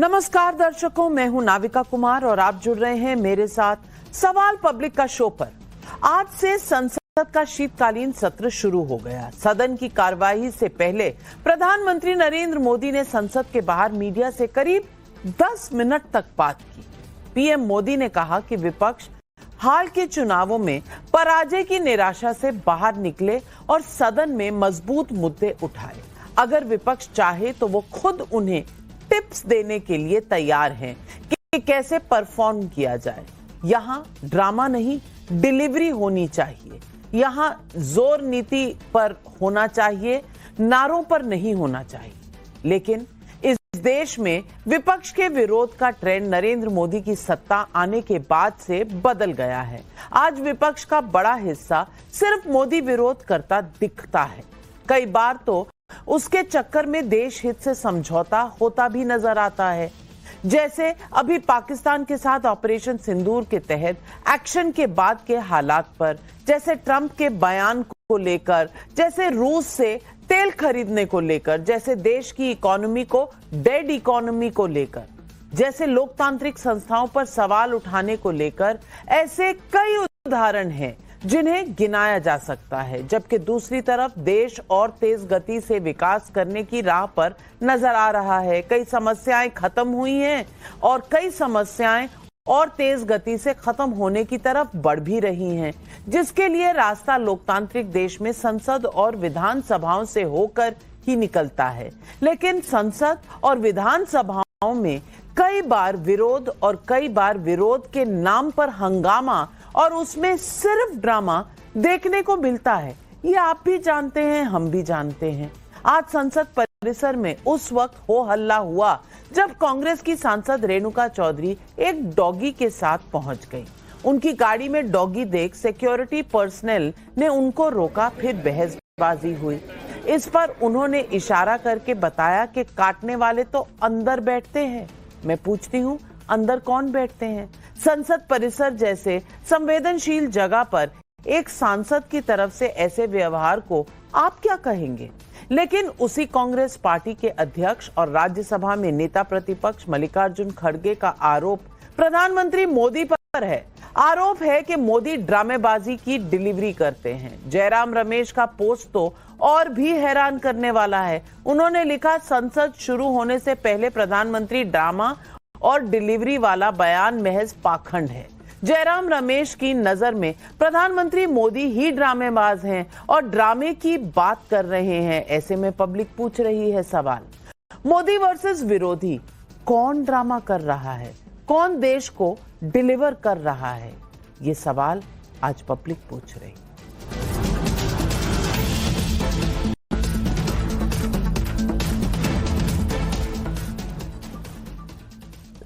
नमस्कार दर्शकों, मैं हूं नाविका कुमार और आप जुड़ रहे हैं मेरे साथ सवाल पब्लिक का शो पर। आज से संसद का शीतकालीन सत्र शुरू हो गया। सदन की कार्यवाही से पहले प्रधानमंत्री नरेंद्र मोदी ने संसद के बाहर मीडिया से करीब 10 मिनट तक बात की। पीएम मोदी ने कहा कि विपक्ष हाल के चुनावों में पराजय की निराशा से बाहर निकले और सदन में मजबूत मुद्दे उठाए। अगर विपक्ष चाहे तो वो खुद उन्हें टिप्स देने के लिए तैयार हैं कि कैसे परफॉर्म किया जाए। यहाँ ड्रामा नहीं, डिलीवरी होनी चाहिए। यहाँ जोर नीति पर होना चाहिए, नारों पर नहीं होना चाहिए। लेकिन इस देश में विपक्ष के विरोध का ट्रेंड नरेंद्र मोदी की सत्ता आने के बाद से बदल गया है। आज विपक्ष का बड़ा हिस्सा सिर्फ मोदी विरोध करता दिखता है। कई बार तो उसके चक्कर में देश हित से समझौता होता भी नजर आता है। जैसे अभी पाकिस्तान के साथ ऑपरेशन सिंदूर के तहत एक्शन के बाद के हालात पर, जैसे ट्रंप के बयान को लेकर, जैसे रूस से तेल खरीदने को लेकर, जैसे देश की इकोनॉमी को डेड इकोनॉमी को लेकर, जैसे लोकतांत्रिक संस्थाओं पर सवाल उठाने को लेकर। ऐसे कई उदाहरण हैं जिन्हें गिनाया जा सकता है। जबकि दूसरी तरफ देश और तेज गति से विकास करने की राह पर नजर आ रहा है। कई समस्याएं खत्म हुई हैं और कई समस्याएं और तेज गति से खत्म होने की तरफ बढ़ भी रही हैं, जिसके लिए रास्ता लोकतांत्रिक देश में संसद और विधानसभाओं से होकर ही निकलता है। लेकिन संसद और विधानसभाओं में कई बार विरोध और कई बार विरोध के नाम पर हंगामा और उसमें सिर्फ ड्रामा देखने को मिलता है। ये आप भी जानते हैं, हम भी जानते हैं। आज संसद परिसर में उस वक्त हो हल्ला हुआ जब कांग्रेस की सांसद रेणुका चौधरी एक डॉगी के साथ पहुंच गई। उनकी गाड़ी में डॉगी देख सिक्योरिटी पर्सनल ने उनको रोका, फिर बहसबाजी हुई। इस पर उन्होंने इशारा करके बताया कि काटने वाले तो अंदर बैठते हैं। मैं पूछती हूँ, अंदर कौन बैठते हैं? संसद परिसर जैसे संवेदनशील जगह पर एक सांसद की तरफ से ऐसे व्यवहार को आप क्या कहेंगे? लेकिन उसी कांग्रेस पार्टी के अध्यक्ष और राज्यसभा में नेता प्रतिपक्ष मल्लिकार्जुन खड़गे का आरोप प्रधानमंत्री मोदी पर है। आरोप है कि मोदी ड्रामेबाजी की डिलीवरी करते हैं। जयराम रमेश का पोस्ट तो और भी हैरान करने वाला है। उन्होंने लिखा, संसद शुरू होने से पहले प्रधानमंत्री ड्रामा और डिलीवरी वाला बयान महज पाखंड है। जयराम रमेश की नजर में प्रधानमंत्री मोदी ही ड्रामेबाज हैं और ड्रामे की बात कर रहे हैं। ऐसे में पब्लिक पूछ रही है सवाल, मोदी वर्सेस विरोधी, कौन ड्रामा कर रहा है? कौन देश को डिलीवर कर रहा है? ये सवाल आज पब्लिक पूछ रही है।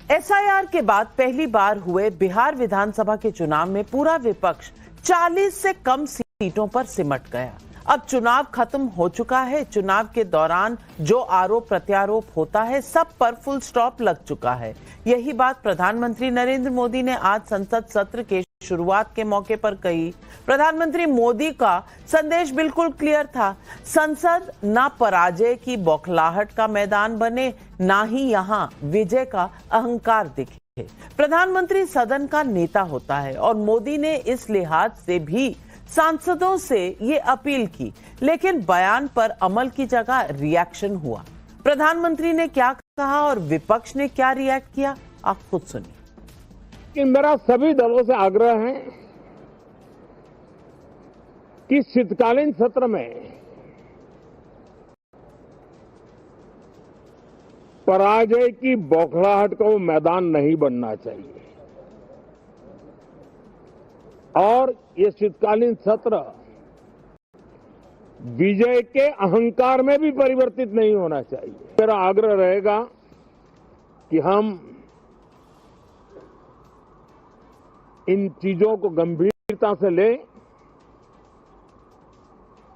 एसआईआर के बाद पहली बार हुए बिहार विधानसभा के चुनाव में पूरा विपक्ष 40 से कम सीटों पर सिमट गया। अब चुनाव खत्म हो चुका है। चुनाव के दौरान जो आरोप प्रत्यारोप होता है, सब पर फुल स्टॉप लग चुका है। यही बात प्रधानमंत्री नरेंद्र मोदी ने आज संसद सत्र के शुरुआत के मौके पर कही। प्रधानमंत्री मोदी का संदेश बिल्कुल क्लियर था, संसद ना पराजय की बौखलाहट का मैदान बने, ना ही यहाँ विजय का अहंकार दिखे। प्रधानमंत्री सदन का नेता होता है और मोदी ने इस लिहाज से भी सांसदों से ये अपील की। लेकिन बयान पर अमल की जगह रिएक्शन हुआ। प्रधानमंत्री ने क्या कहा और विपक्ष ने क्या रिएक्ट किया, आप खुद सुनिए। कि मेरा सभी दलों से आग्रह है कि शीतकालीन सत्र में पराजय की बौखलाहट का वो मैदान नहीं बनना चाहिए और ये शीतकालीन सत्र विजय के अहंकार में भी परिवर्तित नहीं होना चाहिए। मेरा आग्रह रहेगा कि हम इन चीजों को गंभीरता से लें।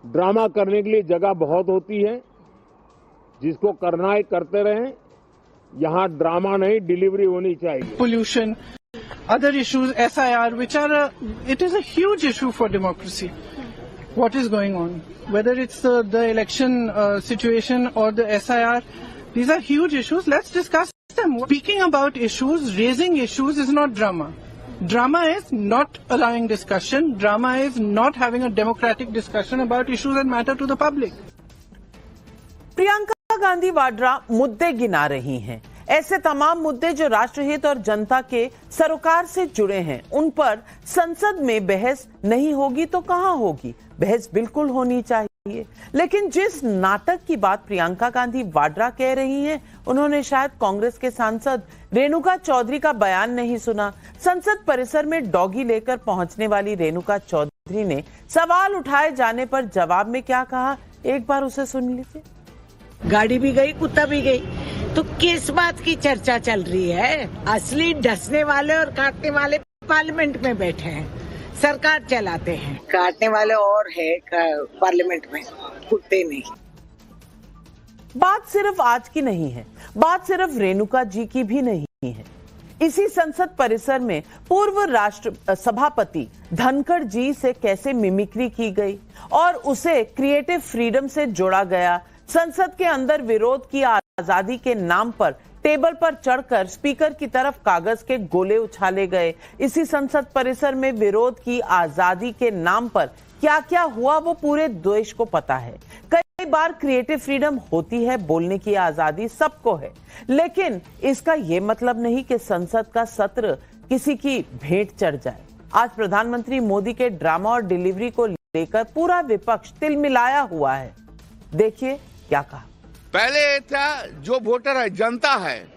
ड्रामा करने के लिए जगह बहुत होती है, जिसको करना है करते रहें। यहां ड्रामा नहीं, डिलीवरी होनी चाहिए। Pollution, other issues, SIR, which are it is a huge issue for democracy. What is going on? Whether it's the election situation or the SIR, these are huge issues. Let's discuss them. Speaking about issues, raising issues is not drama. Drama is not allowing discussion. Drama is not having a democratic discussion about issues that matter to the public. Priyanka Gandhi Vadra मुद्दे गिना रही हैं। ऐसे तमाम मुद्दे जो राष्ट्रहित और जनता के सरोकार से जुड़े हैं, उन पर संसद में बहस नहीं होगी तो कहां होगी? बहस बिल्कुल होनी चाहिए। लेकिन जिस नाटक की बात प्रियंका गांधी वाड्रा कह रही हैं, उन्होंने शायद कांग्रेस के सांसद रेणुका चौधरी का बयान नहीं सुना। संसद परिसर में डॉगी लेकर पहुंचने वाली रेणुका चौधरी ने सवाल उठाए जाने पर जवाब में क्या कहा, एक बार उसे सुन लीजिए। गाड़ी भी गई, कुत्ता भी गई, तो किस बात की चर्चा चल रही है? असली डसने वाले और काटने वाले पार्लियामेंट में बैठे हैं, सरकार चलाते हैं। काटने वाले और है पार्लियामेंट में, कुत्ते नहीं। बात सिर्फ आज की नहीं है, बात सिर्फ रेणुका जी की भी नहीं है। इसी संसद परिसर में पूर्व राष्ट्र सभापति धनखड़ जी से कैसे मिमिक्री की गई और उसे क्रिएटिव फ्रीडम से जोड़ा गया। संसद के अंदर विरोध की आजादी के नाम पर टेबल पर चढ़कर स्पीकर की तरफ कागज के गोले उछाले गए। इसी संसद परिसर में विरोध की आजादी के नाम पर क्या क्या हुआ वो पूरे देश को पता है। कई बार क्रिएटिव फ्रीडम होती है, बोलने की आजादी सबको है, लेकिन इसका यह मतलब नहीं कि संसद का सत्र किसी की भेंट चढ़ जाए। आज प्रधानमंत्री मोदी के ड्रामा और डिलीवरी को लेकर पूरा विपक्ष तिलमिलाया हुआ है। देखिए क्या कहा। पहले था जो वोटर है, जनता है,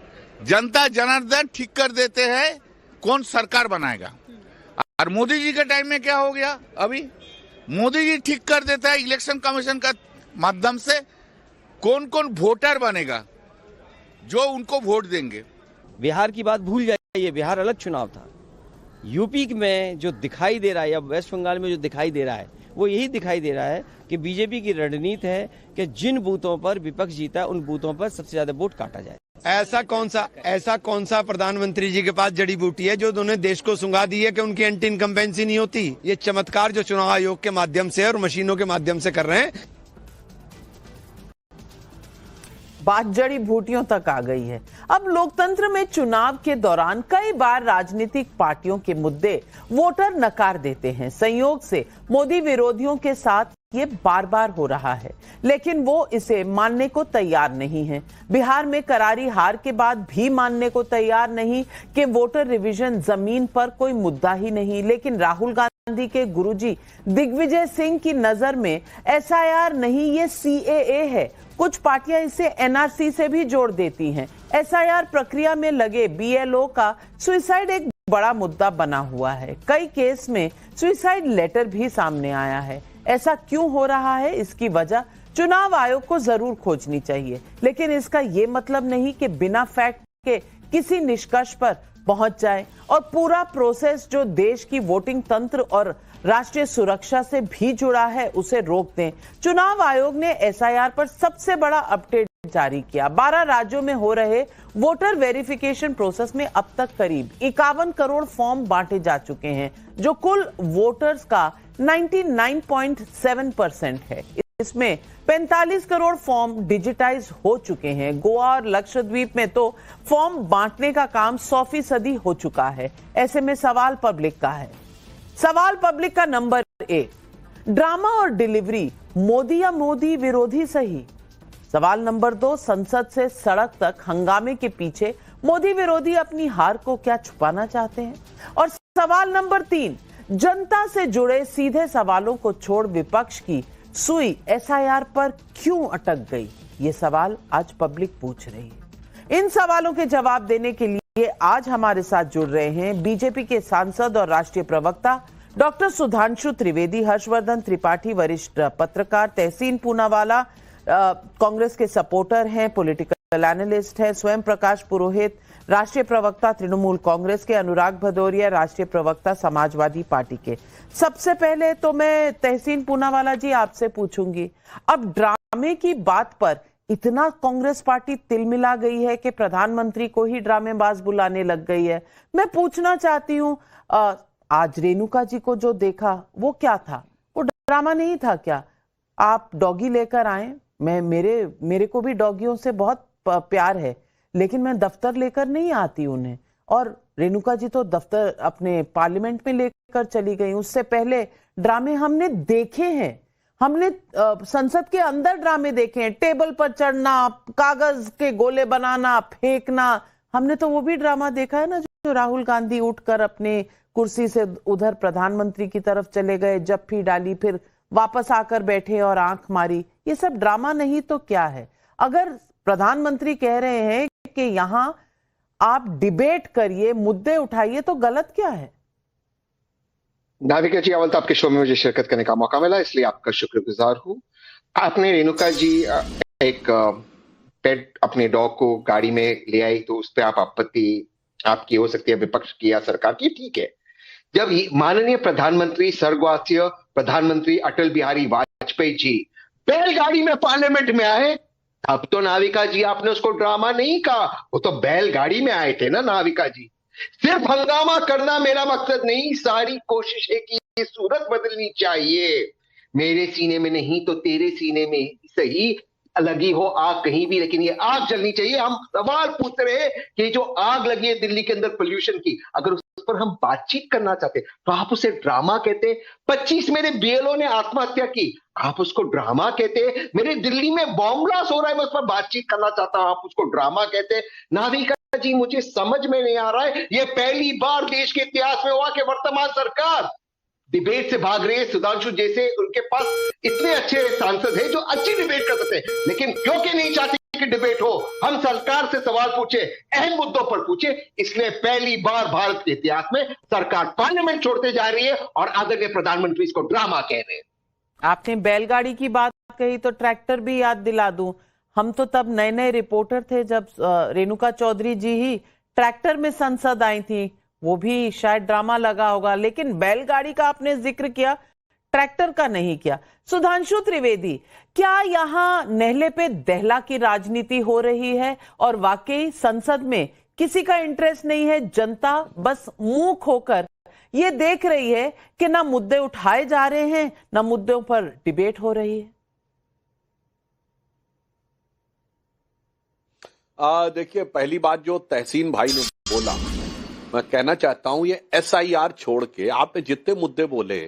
जनता जनार्दन ठीक कर देते हैं कौन सरकार बनाएगा। और मोदी जी के टाइम में क्या हो गया, अभी मोदी जी ठीक कर देता है इलेक्शन कमीशन का माध्यम से कौन कौन वोटर बनेगा जो उनको वोट देंगे। बिहार की बात भूल जाइए, बिहार अलग चुनाव था। यूपी में जो दिखाई दे रहा है या वेस्ट बंगाल में जो दिखाई दे रहा है वो यही दिखाई दे रहा है कि बीजेपी की रणनीति है कि जिन बूथों पर विपक्ष जीता है उन बूथों पर सबसे ज्यादा वोट काटा जाए। ऐसा कौन सा प्रधानमंत्री जी के पास जड़ी बूटी है जो उन्होंने देश को सुंगा दी है कि उनकी एंटी इनकम्बेंसी नहीं होती। ये चमत्कार जो चुनाव आयोग के माध्यम से और मशीनों के माध्यम से कर रहे हैं, बात जड़ी बूटियों तक आ गई है। अब लोकतंत्र में चुनाव के दौरान कई बार राजनीतिक पार्टियों के मुद्दे वोटर नकार देते हैं। संयोग से मोदी विरोधियों के साथ ये बार बार हो रहा है, लेकिन वो इसे मानने को तैयार नहीं है। बिहार में करारी हार के बाद भी मानने को तैयार नहीं कि वोटर रिवीजन जमीन पर कोई मुद्दा ही नहीं। लेकिन राहुल गांधी के गुरुजी दिग्विजय सिंह की नजर में एसआईआर नहीं, ये सीएए है। कुछ पार्टियां इसे एनआरसी से भी जोड़ देती हैं। एसआईआर प्रक्रिया में लगे बीएलओ का सुसाइड एक बड़ा मुद्दा बना हुआ है। कई केस में सुसाइड लेटर भी सामने आया है। ऐसा क्यों हो रहा है, इसकी वजह चुनाव आयोग को जरूर खोजनी चाहिए, लेकिन इसका ये मतलब नहीं कि बिना फैक्ट के किसी निष्कर्ष पर पहुंच जाए और पूरा प्रोसेस जो देश की वोटिंग तंत्र और राष्ट्रीय सुरक्षा से भी जुड़ा है उसे रोक दें। चुनाव आयोग ने एसआईआर पर सबसे बड़ा अपडेट जारी किया। 12 राज्यों में हो रहे वोटर वेरिफिकेशन प्रोसेस में अब तक करीब 51 करोड़ फॉर्म बांटे जा चुके हैं, जो कुल वोटर्स का 99.7% है। इसमें 45 करोड़ फॉर्म डिजिटाइज हो चुके हैं। गोवा और लक्षद्वीप में तो फॉर्म बांटने का काम 100% हो चुका है। ऐसे में सवाल पब्लिक का है। सवाल पब्लिक का नंबर 1, ड्रामा और डिलीवरी, मोदी या मोदी विरोधी सही। सवाल नंबर 2, संसद से सड़क तक हंगामे के पीछे मोदी विरोधी अपनी हार को क्या छुपाना चाहते हैं। और सवाल नंबर 3, जनता से जुड़े सीधे सवालों को छोड़ विपक्ष की सुई एसआईआर पर क्यों अटक गई। ये सवाल आज पब्लिक पूछ रही है। इन सवालों के जवाब देने के लिए आज हमारे साथ जुड़ रहे हैं बीजेपी के सांसद और राष्ट्रीय प्रवक्ता डॉक्टर सुधांशु त्रिवेदी, हर्षवर्धन त्रिपाठी वरिष्ठ पत्रकार, तहसीन पूनावाला कांग्रेस के सपोर्टर हैं, पॉलिटिकल एनालिस्ट हैं, स्वयं प्रकाश पुरोहित राष्ट्रीय प्रवक्ता तृणमूल कांग्रेस के, अनुराग भदौरिया राष्ट्रीय प्रवक्ता समाजवादी पार्टी के। सबसे पहले तो मैं तहसीन पूनावाला जी आपसे पूछूंगी, अब ड्रामे की बात पर इतना कांग्रेस पार्टी तिलमिला गई है कि प्रधानमंत्री को ही ड्रामेबाज बुलाने लग गई है। मैं पूछना चाहती हूं, आज रेणुका जी को जो देखा वो क्या था, वो ड्रामा नहीं था क्या? आप डॉगी लेकर आए, मेरे को भी डॉगियों से बहुत प्यार है, लेकिन मैं दफ्तर लेकर नहीं आती उन्हें। और रेणुका जी तो दफ्तर अपने पार्लियामेंट में लेकर चली गई। उससे पहले ड्रामे हमने देखे हैं, हमने संसद के अंदर ड्रामे देखे हैं, टेबल पर चढ़ना, कागज के गोले बनाना, फेंकना। हमने तो वो भी ड्रामा देखा है ना, जो राहुल गांधी उठकर अपने कुर्सी से उधर प्रधानमंत्री की तरफ चले गए, जप्फी डाली, फिर वापस आकर बैठे और आंख मारी। ये सब ड्रामा नहीं तो क्या है? अगर प्रधानमंत्री कह रहे हैं कि यहां आप डिबेट करिए, मुद्दे उठाइए, तो गलत क्या है? नाविका जी, अव्वल तो आपके शो में मुझे शिरकत करने का मौका मिला, इसलिए आपका शुक्रगुजार हूँ। आपने रेणुका जी एक पेट अपने डॉग को गाड़ी में ले आई, तो उस पर आप आपत्ति आपकी हो सकती है, विपक्ष की या सरकार की, ठीक है। जब माननीय प्रधानमंत्री स्वर्गवासी प्रधानमंत्री अटल बिहारी वाजपेयी जी बैलगाड़ी में पार्लियामेंट में आए, अब तो नाविका जी आपने उसको ड्रामा नहीं कहा, वो तो बैलगाड़ी में आए थे ना नाविका जी। सिर्फ हंगामा करना मेरा मकसद नहीं, सारी कोशिश है कि ये सूरत बदलनी चाहिए। मेरे सीने में नहीं तो तेरे सीने में सही लगी हो आग कहीं भी, लेकिन ये आग जलनी चाहिए। हम सवाल पूछ रहे हैं कि जो आग लगी है दिल्ली के अंदर पोल्यूशन की, अगर उस पर हम बातचीत करना चाहते तो आप उसे ड्रामा कहते। 25 मेरे बीएलओ ने आत्महत्या की, आप उसको ड्रामा कहते। मेरे दिल्ली में बॉम्ब ब्लास्ट हो रहा है, मैं उस पर बातचीत करना चाहता हूं, आप उसको ड्रामा कहते। नाविका जी, मुझे समझ में नहीं आ रहा है, ये पहली बार देश के इतिहास में हुआ कि वर्तमान सरकार डिबेट से भाग रहे हैं। सुधांशु जैसे उनके पास इतने अच्छे सांसद हैं जो अच्छी डिबेट कर सकते हैं, लेकिन क्योंकि नहीं चाहते कि डिबेट हो, हम सरकार से सवाल पूछे, अहम मुद्दों पर पूछे, इसलिए पहली बार भारत के इतिहास में सरकार पार्लियामेंट छोड़ते जा रही है और आदरणीय प्रधानमंत्री इसको ड्रामा कह रहे हैं। आपने बैलगाड़ी की बात कही तो ट्रैक्टर भी याद दिला दूं। हम तो तब नए नए रिपोर्टर थे जब रेणुका चौधरी जी ही ट्रैक्टर में संसद आई थी, वो भी शायद ड्रामा लगा होगा। लेकिन बैलगाड़ी का आपने जिक्र किया, ट्रैक्टर का नहीं किया। सुधांशु त्रिवेदी, क्या यहाँ नहले पे दहला की राजनीति हो रही है और वाकई संसद में किसी का इंटरेस्ट नहीं है? जनता बस मुंह खोकर ये देख रही है कि ना मुद्दे उठाए जा रहे हैं, ना मुद्दों पर डिबेट हो रही है। देखिए, पहली बात जो तहसीन भाई ने बोला, मैं कहना चाहता हूं, ये एसआईआर छोड़ के आपने जितने मुद्दे बोले,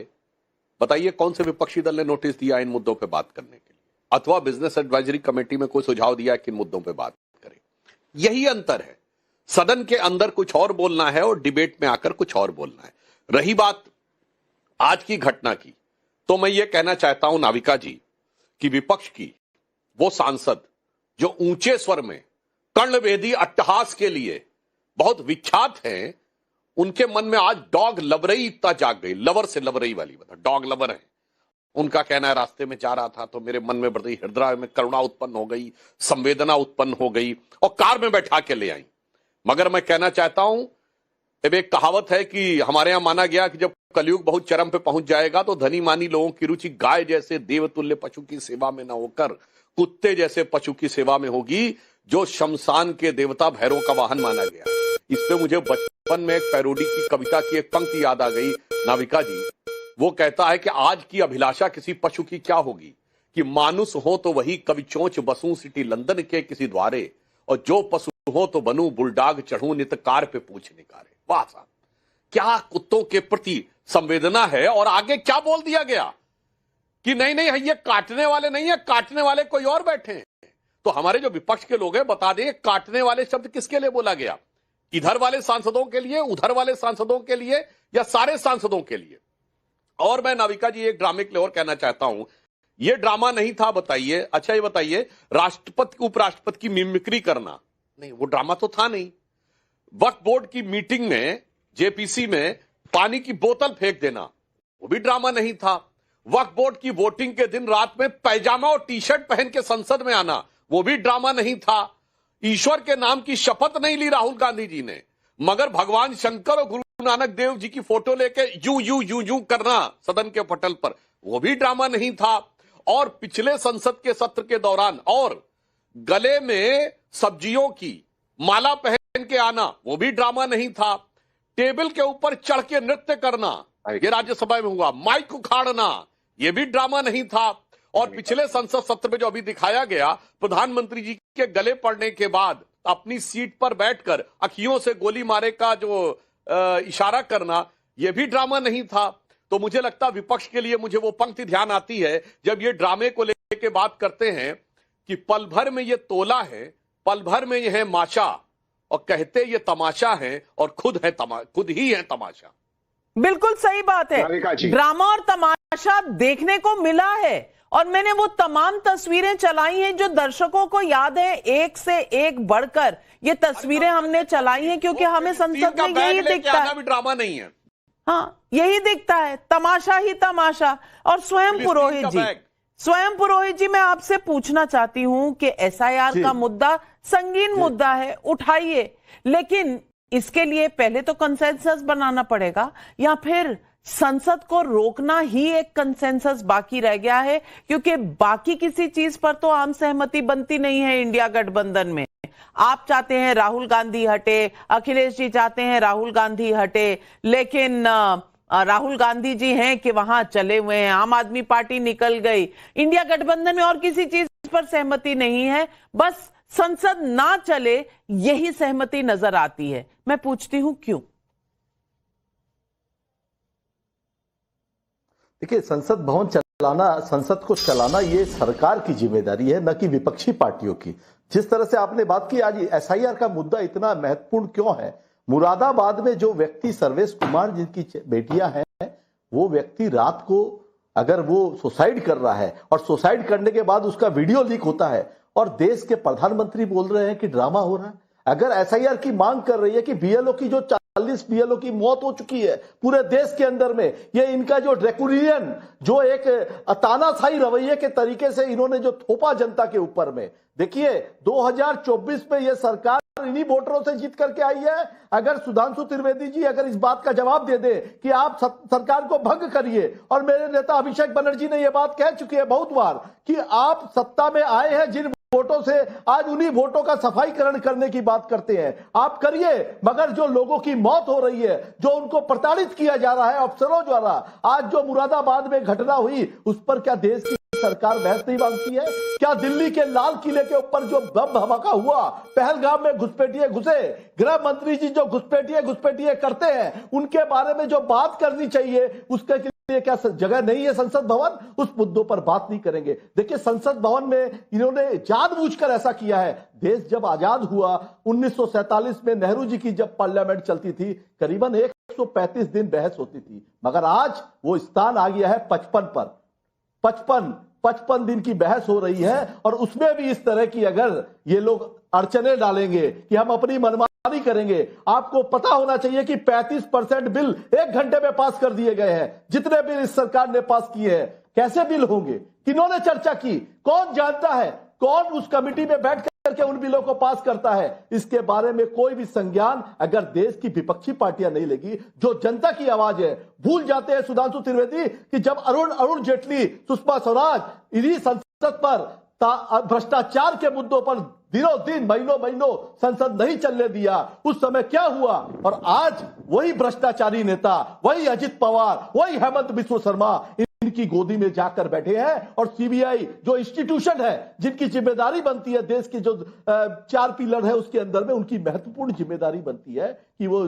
बताइए कौन से विपक्षी दल ने नोटिस दिया इन मुद्दों पे बात करने के लिए, अथवा बिजनेस एडवाइजरी कमेटी में कोई सुझाव दिया कि इन मुद्दों पे बात करें? यही अंतर है, सदन के अंदर कुछ और बोलना है और डिबेट में आकर कुछ और बोलना है। रही बात आज की घटना की, तो मैं ये कहना चाहता हूं नाविका जी कि विपक्ष की वो सांसद जो ऊंचे स्वर में कर्णवेदी अट्टहास के लिए बहुत विख्यात हैं, उनके मन में आज डॉग लवरई इतना जाग गई, लवर से लवरई वाली बात, डॉग लवर है। उनका कहना है रास्ते में जा रहा था तो मेरे मन में बड़ी हृदय में करुणा उत्पन्न हो गई, संवेदना उत्पन्न हो गई और कार में बैठा के ले आई। मगर मैं कहना चाहता हूं, एक कहावत है कि हमारे यहां माना गया कि जब कलयुग बहुत चरम पे पहुंच जाएगा तो धनी मानी लोगों की रुचि गाय जैसे देवतुल्य पशु की सेवा में न होकर कुत्ते जैसे पशु की सेवा में होगी, जो शमशान के देवता भैरव का वाहन माना गया। इस पे मुझे बचपन में एक पैरोडी की कविता की एक पंक्ति याद आ गई नाविका जी। वो कहता है कि आज की अभिलाषा किसी पशु की क्या होगी, कि मानुष हो तो वही कवि चोंच बसूं सिटी लंदन के किसी द्वारे, और जो पशु हो तो बनूं बुलडाग चढ़ूं नित कार पे पूछ निकारे। वाह साहब, क्या कुत्तों के प्रति संवेदना है। और आगे क्या बोल दिया गया कि नहीं नहीं, ये काटने वाले नहीं है, काटने वाले कोई और बैठे हैं। तो हमारे जो विपक्ष के लोग हैं, बता दें काटने वाले शब्द किसके लिए बोला गया? इधर वाले सांसदों के लिए, उधर वाले सांसदों के लिए, या सारे सांसदों के लिए? और मैं नाविका जी एक ड्रामे के लिए और कहना चाहता हूं, यह ड्रामा नहीं था बताइए। अच्छा ये बताइए, राष्ट्रपति उपराष्ट्रपति की मिमिक्री करना, नहीं वो ड्रामा तो था नहीं। वक्फ बोर्ड की मीटिंग में जेपीसी में पानी की बोतल फेंक देना, वो भी ड्रामा नहीं था। वक्फ बोर्ड की वोटिंग के दिन रात में पैजामा और टी शर्ट पहन के संसद में आना, वो भी ड्रामा नहीं था। ईश्वर के नाम की शपथ नहीं ली राहुल गांधी जी ने, मगर भगवान शंकर और गुरु नानक देव जी की फोटो लेके यू यू यू यू करना सदन के पटल पर, वो भी ड्रामा नहीं था। और पिछले संसद के सत्र के दौरान और गले में सब्जियों की माला पहन के आना, वो भी ड्रामा नहीं था। टेबल के ऊपर चढ़ के नृत्य करना, ये राज्यसभा में हुआ। माइक उखाड़ना, ये भी ड्रामा नहीं था। और पिछले संसद सत्र में जो अभी दिखाया गया, प्रधानमंत्री जी के गले पड़ने के बाद अपनी सीट पर बैठकर अखियों से गोली मारे का जो इशारा करना, यह भी ड्रामा नहीं था। तो मुझे लगता विपक्ष के लिए मुझे वो पंक्ति ध्यान आती है जब ये ड्रामे को लेके बात करते हैं कि पल भर में ये तोला है, पल भर में यह है माशा, और कहते ये तमाशा है और खुद ही है तमाशा। बिल्कुल सही बात है। ड्रामा और तमाशा देखने को मिला है और मैंने वो तमाम तस्वीरें चलाई हैं जो दर्शकों को याद है, एक से एक बढ़कर ये तस्वीरें हमने चलाई हैं, क्योंकि हमें संसद में यही दिखता है, ड्रामा नहीं है। हाँ, यही दिखता है, तमाशा ही तमाशा। और स्वयं पुरोहित जी मैं आपसे पूछना चाहती हूं कि एसआईआर का मुद्दा संगीन मुद्दा है, उठाइए, लेकिन इसके लिए पहले तो कंसेंसस बनाना पड़ेगा, या फिर संसद को रोकना ही एक कंसेंसस बाकी रह गया है, क्योंकि बाकी किसी चीज पर तो आम सहमति बनती नहीं है इंडिया गठबंधन में। आप चाहते हैं राहुल गांधी हटे, अखिलेश जी चाहते हैं राहुल गांधी हटे, लेकिन राहुल गांधी जी हैं कि वहां चले हुए हैं, आम आदमी पार्टी निकल गई, इंडिया गठबंधन में और किसी चीज पर सहमति नहीं है, बस संसद ना चले यही सहमति नजर आती है। मैं पूछती हूं क्यों? देखिए, संसद भवन चलाना, संसद को चलाना ये सरकार की जिम्मेदारी है, न कि विपक्षी पार्टियों की। जिस तरह से आपने बात की, आज एसआईआर का मुद्दा इतना महत्वपूर्ण क्यों है? मुरादाबाद में जो व्यक्ति सर्वेश कुमार जिनकी बेटियां हैं, वो व्यक्ति रात को अगर वो सुसाइड कर रहा है और सुसाइड करने के बाद उसका वीडियो लीक होता है और देश के प्रधानमंत्री बोल रहे हैं कि ड्रामा हो रहा है। अगर एसआईआर की मांग कर रही है कि बीएलओ की जो 40 बीएलओ की मौत हो चुकी है पूरे देश के अंदर में, ये इनका जो ड्रैकुलियन, जो एक तानाशाही रवैये के तरीके से इन्होंने जो थोपा जनता के ऊपर में, देखिए 2024 में ये सरकार इन्हीं वोटरों से जीत करके आई है। अगर सुधांशु त्रिवेदी जी अगर इस बात का जवाब दे दे कि आप सरकार को भंग करिए, और मेरे नेता अभिषेक बनर्जी ने यह बात कह चुके हैं बहुत बार कि आप सत्ता में आए हैं जिन वोटों से, आज उन्हीं वोटों का सफाईकरण करने की बात करते हैं, आप करिए, मगर जो लोगों की मौत हो रही है, जो उनको प्रताड़ित किया जा रहा है अफसरों द्वारा, आज जो मुरादाबाद में घटना हुई, उस पर क्या देश की सरकार बहस नहीं मांगती है? क्या दिल्ली के लाल किले के ऊपर जो बम धमाका हुआ, पहलगाम में घुसपैठिए घुसे, गृह मंत्री जी जो घुसपैठिए करते हैं, उनके बारे में जो बात करनी चाहिए उसके लिए क्या जगह नहीं है संसद भवन? उस मुद्दों पर बात नहीं करेंगे। देखिए, संसद भवन में इन्होंने जानबूझकर ऐसा किया है। देश जब आजाद हुआ 1947 में, नेहरू जी की जब पार्लियामेंट चलती थी, करीबन 135 दिन बहस होती थी, मगर आज वो स्थान आ गया है 55 पर। 55 दिन की बहस हो रही है, और उसमें भी इस तरह की अगर ये लोग अड़चने डालेंगे कि हम अपनी मनमानी करेंगे। आपको पता होना चाहिए कि 35% बिल 1 घंटे में पास कर दिए गए हैं। जितने बिल इस सरकार ने पास किए हैं, कैसे बिल होंगे, किन्होंने चर्चा की, कौन जानता है, कौन उस कमिटी में बैठ करके उन बिलों को पास करता है? इसके बारे में कोई भी संज्ञान अगर देश की विपक्षी पार्टियां नहीं लेगी, जो जनता की आवाज है। भूल जाते हैं सुधांशु त्रिवेदी कि जब अरुण जेटली, सुषमा स्वराज इन्हीं संसद पर भ्रष्टाचार के मुद्दों पर दिनों दिन, महीनों संसद नहीं चलने दिया, उस समय क्या हुआ? और आज वही भ्रष्टाचारी नेता, वही अजित पवार, वही हेमंत बिस्व शर्मा इनकी गोदी में जाकर बैठे हैं, और सीबीआई जो इंस्टीट्यूशन है, जिनकी जिम्मेदारी बनती है देश की जो 4 पिलर है उसके अंदर में, उनकी महत्वपूर्ण जिम्मेदारी बनती है कि वो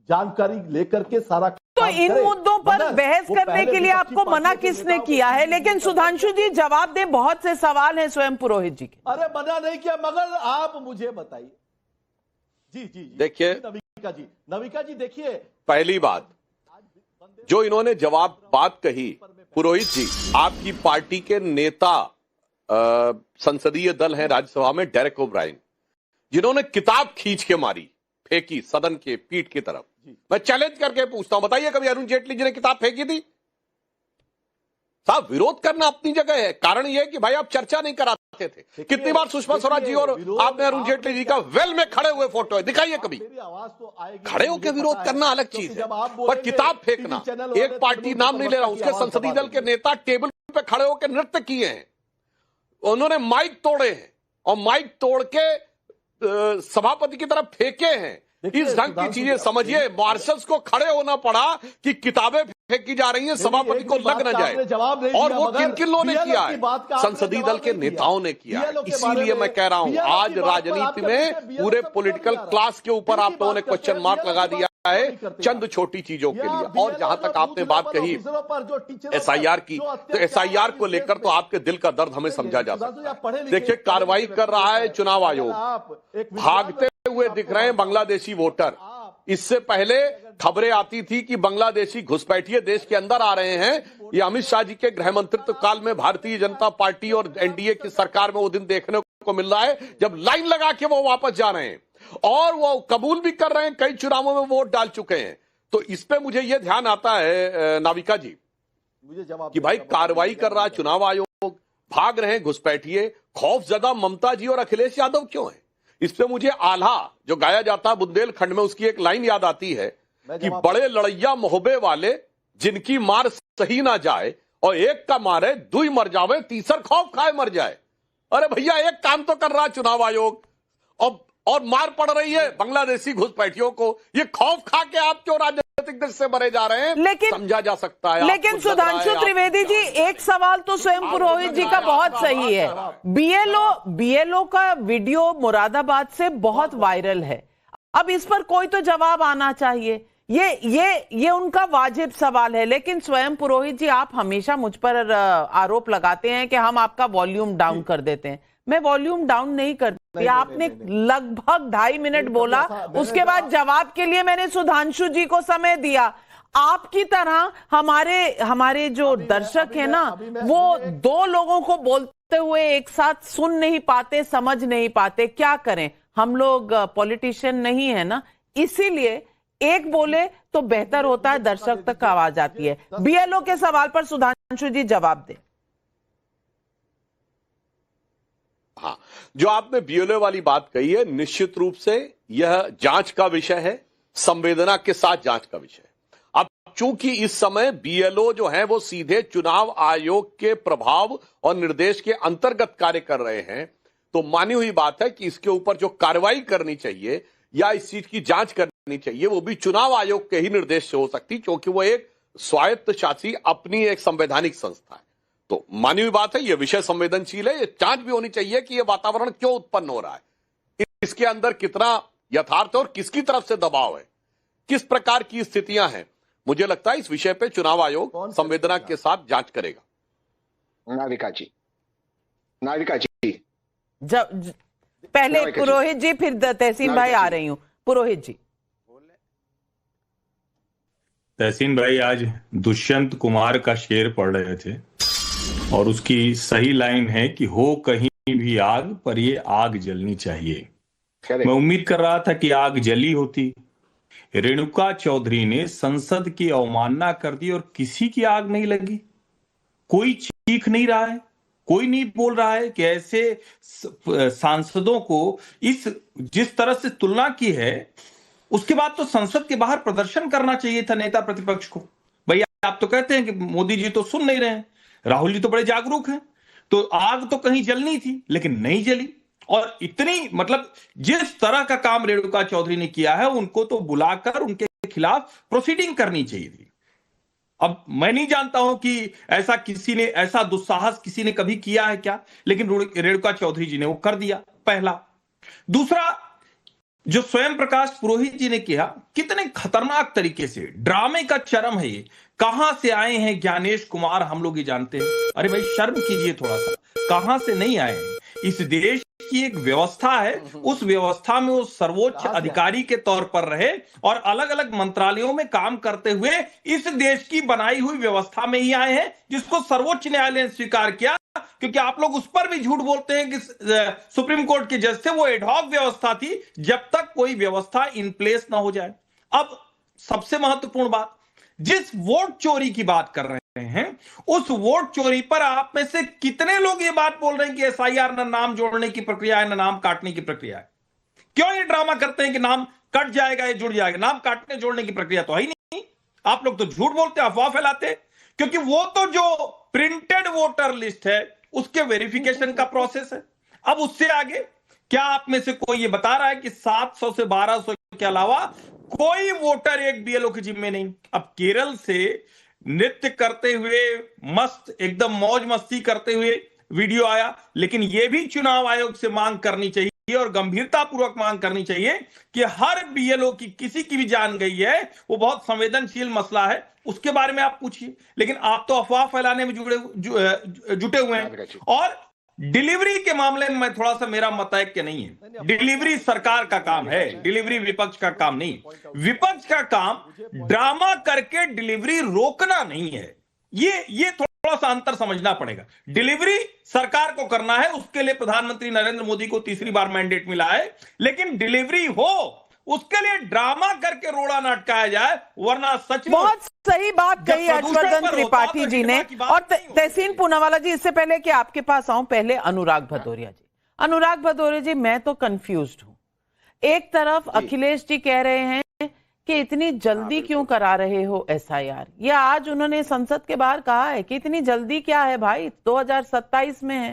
जानकारी लेकर के सारा। तो इन मुद्दों पर बहस करने के लिए आपको मना किसने किया है? लेकिन सुधांशु जी जवाब दें, बहुत से सवाल हैं स्वयं पुरोहित जी के। अरे मना नहीं किया, मगर आप मुझे बताइए। जी देखिए नविका जी देखिए, पहली बात जो इन्होंने जवाब बात कही, पुरोहित जी आपकी पार्टी के नेता संसदीय दल हैं राज्यसभा में, डेरेक ओब्रायन, जिन्होंने किताब खींच के मारी, फेंकी सदन के पीठ की तरफ। मैं चैलेंज करके पूछता हूं, बताइए कभी अरुण जेटली जी ने किताब फेंकी थी? साहब, विरोध करना अपनी जगह है, कारण यह है कि भाई आप चर्चा नहीं कराते थे। कितनी बार सुषमा स्वराज जी और आपने अरुण जेटली जी का वेल में खड़े हुए फोटो है, दिखाइए कभी। खड़े होकर विरोध करना अलग चीज है, पर किताब फेंकना, एक पार्टी नाम नहीं ले रहा, उसके संसदीय दल के नेता टेबल पे खड़े होकर नृत्य किए हैं, उन्होंने माइक तोड़े हैं और माइक तोड़ के सभापति की तरफ फेंके हैं। इस ढंग की चीजें समझिए, मार्शल्स को खड़े होना पड़ा कि किताबें फेंकी जा रही है, सभापति को लग न जाए। और वो किन किन लोगों ने किया है? संसदीय दल के नेताओं ने किया है। इसीलिए मैं कह रहा हूं, आज राजनीति में पूरे पॉलिटिकल क्लास के ऊपर आप लोगों ने क्वेश्चन मार्क लगा दिया है चंद छोटी चीजों के लिए। और जहां तक आपने बात कही एसआईआर की, तो एसआईआर को लेकर तो आपके दिल का दर्द हमें समझा जा सकता है। देखिए, कार्रवाई कर रहा है चुनाव आयोग, भागते हुए दिख रहे हैं बांग्लादेशी वोटर। इससे पहले खबरें आती थी कि बांग्लादेशी घुसपैठिए देश के अंदर आ रहे हैं। ये अमित शाह जी के गृह मंत्रित्व काल में भारतीय जनता पार्टी और एनडीए की सरकार में वो दिन देखने को मिल रहा है जब लाइन लगा के वो वापस जा रहे हैं, और वो कबूल भी कर रहे हैं कई चुनावों में वोट डाल चुके हैं। तो इस पे मुझे ये ध्यान आता है नाविका जी कि भाई कार्रवाई कर रहा चुनाव आयोग, भाग रहे हैं घुसपैठिए, खौफजदा ममता जी और अखिलेश यादव क्यों है? इस पे मुझे आल्हा जो गाया जाता है बुंदेलखंड में, उसकी एक लाइन याद आती है कि बड़े लड़ैया मोहबे वाले जिनकी मार सही ना जाए, और एक का मारे दुई मर जावे, तीसर खौफ खाए मर जाए। अरे भैया, एक काम तो कर रहा चुनाव आयोग और मार पड़ रही है बांग्लादेशी घुसपैठियों को। ये खौफ खा के आप क्यों राजनीतिक दृष्टि से मरे जा रहे हैं? लेकिन समझा जा सकता है। लेकिन सुधांशु त्रिवेदी जी, एक सवाल तो स्वयं पुरोहित जी का बहुत सही है। बीएलओ का वीडियो मुरादाबाद से बहुत वायरल है। अब इस पर कोई तो जवाब आना चाहिए। ये उनका वाजिब सवाल है। लेकिन स्वयं पुरोहित जी, आप हमेशा मुझ पर आरोप लगाते हैं कि हम आपका वॉल्यूम डाउन कर देते हैं। मैं वॉल्यूम डाउन नहीं करती। आपने लगभग 2.5 मिनट बोला, उसके बाद जवाब के लिए मैंने सुधांशु जी को समय दिया। आपकी तरह हमारे जो दर्शक है ना, वो 2 लोगों को बोलते हुए एक साथ सुन नहीं पाते, समझ नहीं पाते। क्या करें, हम लोग पॉलिटिशियन नहीं है ना, इसीलिए एक बोले तो बेहतर होता है, दर्शक तक आवाज आती है। बीएलओ के सवाल पर सुधांशु जी जवाब दें। हाँ, जो आपने बीएलओ वाली बात कही है, निश्चित रूप से यह जांच का विषय है, संवेदना के साथ जांच का विषय है। अब चूंकि इस समय बीएलओ जो है वो सीधे चुनाव आयोग के प्रभाव और निर्देश के अंतर्गत कार्य कर रहे हैं, तो मानी हुई बात है कि इसके ऊपर जो कार्रवाई करनी चाहिए या इस चीज की जांच करनी चाहिए, वो भी चुनाव आयोग के ही निर्देश से हो सकती, क्योंकि वो एक स्वायत्त शासी अपनी एक संवैधानिक संस्था है। तो मानी हुई बात है, यह विषय संवेदनशील है। ये जांच भी होनी चाहिए कि यह वातावरण क्यों उत्पन्न हो रहा है, इसके अंदर कितना यथार्थ है और किसकी तरफ से दबाव है, किस प्रकार की स्थितियां हैं। मुझे लगता है इस विषय पे चुनाव आयोग संवेदना के साथ जांच करेगा। नाविका जी पहले पुरोहित जी, फिर तहसीन भाई आ रही हूं। पुरोहित जी। तहसीन भाई आज दुष्यंत कुमार का शेर पढ़ रहे थे और उसकी सही लाइन है कि हो कहीं भी आग, पर ये आग जलनी चाहिए। मैं उम्मीद कर रहा था कि आग जली होती। रेणुका चौधरी ने संसद की अवमानना कर दी और किसी की आग नहीं लगी। कोई चीख नहीं रहा है, कोई नहीं बोल रहा है कि ऐसे सांसदों को जिस तरह से तुलना की है, उसके बाद तो संसद के बाहर प्रदर्शन करना चाहिए था नेता प्रतिपक्ष को। भैया, आप तो कहते हैं कि मोदी जी तो सुन नहीं रहे हैं, राहुल जी तो बड़े जागरूक हैं, तो आग तो कहीं जलनी थी लेकिन नहीं जली। और इतनी मतलब जिस तरह का काम रेणुका चौधरी ने किया है, उनको तो बुलाकर उनके खिलाफ प्रोसीडिंग करनी चाहिए थी। अब मैं नहीं जानता हूं कि ऐसा दुस्साहस किसी ने कभी किया है क्या, लेकिन रेणुका चौधरी जी ने वो कर दिया, पहला। दूसरा, जो स्वयं प्रकाश पुरोहित जी ने किया, कितने खतरनाक तरीके से ड्रामे का चरम है ये। कहां से आए हैं ज्ञानेश कुमार, हम लोग ही जानते हैं। अरे भाई, शर्म कीजिए थोड़ा सा, कहां से नहीं आए हैं। इस देश की एक व्यवस्था है, उस व्यवस्था में वो सर्वोच्च अधिकारी के तौर पर रहे और अलग अलग मंत्रालयों में काम करते हुए इस देश की बनाई हुई व्यवस्था में ही आए हैं, जिसको सर्वोच्च न्यायालय ने स्वीकार किया। क्योंकि आप लोग उस पर भी झूठ बोलते हैं कि सुप्रीम कोर्ट के जज से वो एडहॉक व्यवस्था थी, जब तक कोई व्यवस्था इन प्लेस ना हो जाए। अब सबसे महत्वपूर्ण बात, जिस वोट चोरी की बात कर रहे हैं, उस वोट चोरी पर आप में से कितने लोग ये बात बोल रहे हैं कि एसआईआर ना नाम जोड़ने की प्रक्रिया है ना नाम काटने की प्रक्रिया है? क्यों ये ड्रामा करते हैं कि नाम कट जाएगा या जुड़ जाएगा? नाम काटने जोड़ने की प्रक्रिया तो है ही नहीं। आप लोग तो झूठ बोलते, अफवाह फैलाते, क्योंकि वो तो जो प्रिंटेड वोटर लिस्ट है उसके वेरिफिकेशन का प्रोसेस है। अब उससे आगे क्या आप में से कोई ये बता रहा है कि 700 से 1200 के अलावा कोई वोटर एक बीएलओ के जिम्मे नहीं? अब केरल से नृत्य करते हुए, मस्त एकदम मौज मस्ती करते हुए वीडियो आया। लेकिन यह भी चुनाव आयोग से मांग करनी चाहिए और गंभीरतापूर्वक मांग करनी चाहिए कि हर बीएलओ की किसी की भी जान गई है, वो बहुत संवेदनशील मसला है, उसके बारे में आप पूछिए। लेकिन आप तो अफवाह फैलाने में जुटे हुए हैं। और डिलीवरी के मामले में थोड़ा सा मेरा मत है कि नहीं है, डिलीवरी सरकार का काम है, डिलीवरी विपक्ष का काम नहीं। विपक्ष का काम ड्रामा करके डिलीवरी रोकना नहीं है। ये थोड़ा सा अंतर समझना पड़ेगा। डिलीवरी सरकार को करना है, उसके लिए प्रधानमंत्री नरेंद्र मोदी को तीसरी बार मैंडेट मिला है। लेकिन डिलीवरी हो, उसके लिए ड्रामा करके रोड़ा ना अटकाया जाए, वरना सच में बहुत सही बात कही हर्षवर्धन त्रिपाठी जी ने। और तहसीन पूनावाला जी, इससे पहले कि आपके पास आऊं, पहले अनुराग भदौरिया जी। अनुराग भदौरिया जी, मैं तो कंफ्यूज्ड हूं। एक तरफ अखिलेश जी कह रहे हैं कि इतनी जल्दी क्यों करा रहे हो एसआईआर। ये आज उन्होंने संसद के बाहर कहा है कि इतनी जल्दी क्या है भाई, 2027 में है।